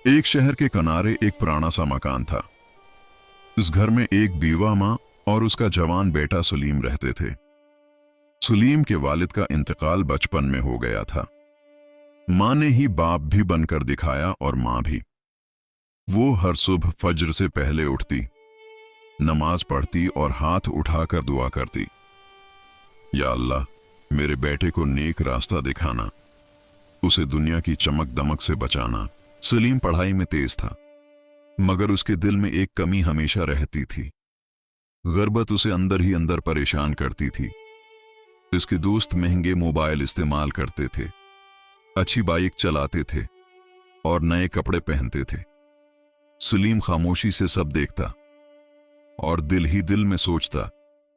एक शहर के किनारे एक पुराना सा मकान था। इस घर में एक बीवा माँ और उसका जवान बेटा सलीम रहते थे। सलीम के वालिद का इंतकाल बचपन में हो गया था। माँ ने ही बाप भी बनकर दिखाया और माँ भी। वो हर सुबह फज्र से पहले उठती, नमाज पढ़ती और हाथ उठाकर दुआ करती, या अल्लाह मेरे बेटे को नेक रास्ता दिखाना, उसे दुनिया की चमक दमक से बचाना। सलीम पढ़ाई में तेज था, मगर उसके दिल में एक कमी हमेशा रहती थी। गुर्बत उसे अंदर ही अंदर परेशान करती थी। इसके दोस्त महंगे मोबाइल इस्तेमाल करते थे, अच्छी बाइक चलाते थे और नए कपड़े पहनते थे। सलीम खामोशी से सब देखता और दिल ही दिल में सोचता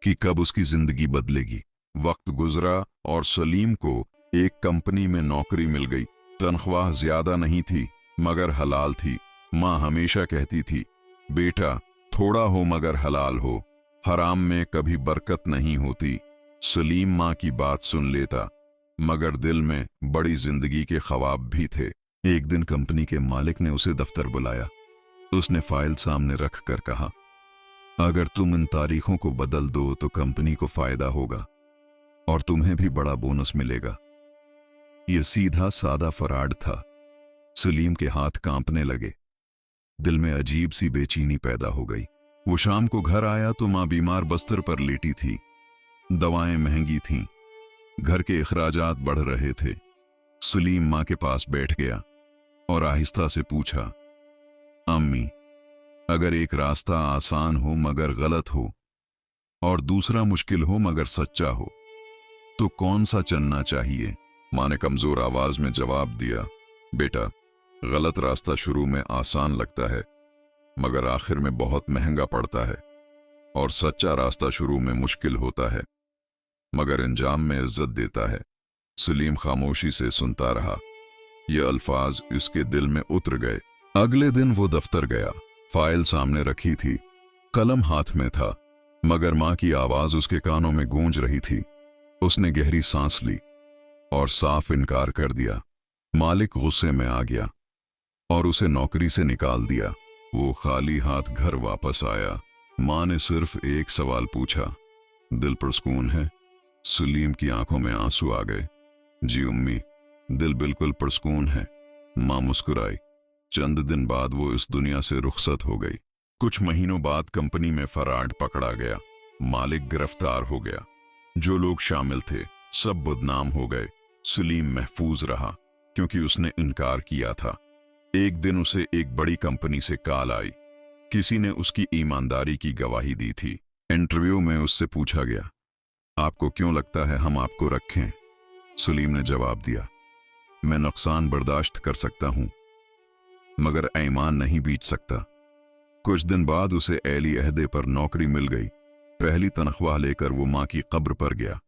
कि कब उसकी जिंदगी बदलेगी। वक्त गुजरा और सलीम को एक कंपनी में नौकरी मिल गई। तनख्वाह ज्यादा नहीं थी मगर हलाल थी। माँ हमेशा कहती थी, बेटा थोड़ा हो मगर हलाल हो, हराम में कभी बरकत नहीं होती। सलीम माँ की बात सुन लेता, मगर दिल में बड़ी जिंदगी के ख्वाब भी थे। एक दिन कंपनी के मालिक ने उसे दफ्तर बुलाया। उसने फाइल सामने रख कर कहा, अगर तुम इन तारीखों को बदल दो तो कंपनी को फायदा होगा और तुम्हें भी बड़ा बोनस मिलेगा। यह सीधा सादा फराड था। सलीम के हाथ कांपने लगे, दिल में अजीब सी बेचैनी पैदा हो गई। वो शाम को घर आया तो माँ बीमार बस्तर पर लेटी थी। दवाएं महंगी थीं, घर के अखराजात बढ़ रहे थे। सलीम माँ के पास बैठ गया और आहिस्ता से पूछा, अम्मी अगर एक रास्ता आसान हो मगर गलत हो और दूसरा मुश्किल हो मगर सच्चा हो, तो कौन सा चुनना चाहिए? माँ ने कमजोर आवाज में जवाब दिया, बेटा गलत रास्ता शुरू में आसान लगता है मगर आखिर में बहुत महंगा पड़ता है, और सच्चा रास्ता शुरू में मुश्किल होता है मगर अंजाम में इज्जत देता है। सलीम खामोशी से सुनता रहा। ये अल्फाज इसके दिल में उतर गए। अगले दिन वो दफ्तर गया। फाइल सामने रखी थी, कलम हाथ में था, मगर माँ की आवाज उसके कानों में गूंज रही थी। उसने गहरी सांस ली और साफ इनकार कर दिया। मालिक गुस्से में आ गया और उसे नौकरी से निकाल दिया। वो खाली हाथ घर वापस आया। माँ ने सिर्फ एक सवाल पूछा, दिल पर सुकून है? सलीम की आंखों में आंसू आ गए। जी उम्मी, दिल बिल्कुल पुरस्कून है। माँ मुस्कुराई। चंद दिन बाद वो इस दुनिया से रुखसत हो गई। कुछ महीनों बाद कंपनी में फराड पकड़ा गया। मालिक गिरफ्तार हो गया। जो लोग शामिल थे सब बदनाम हो गए। सलीम महफूज रहा क्योंकि उसने इनकार किया था। एक दिन उसे एक बड़ी कंपनी से कॉल आई। किसी ने उसकी ईमानदारी की गवाही दी थी। इंटरव्यू में उससे पूछा गया, आपको क्यों लगता है हम आपको रखें? सलीम ने जवाब दिया, मैं नुकसान बर्दाश्त कर सकता हूं मगर ईमान नहीं बेच सकता। कुछ दिन बाद उसे एली अहदे पर नौकरी मिल गई। पहली तनख्वाह लेकर वो माँ की कब्र पर गया।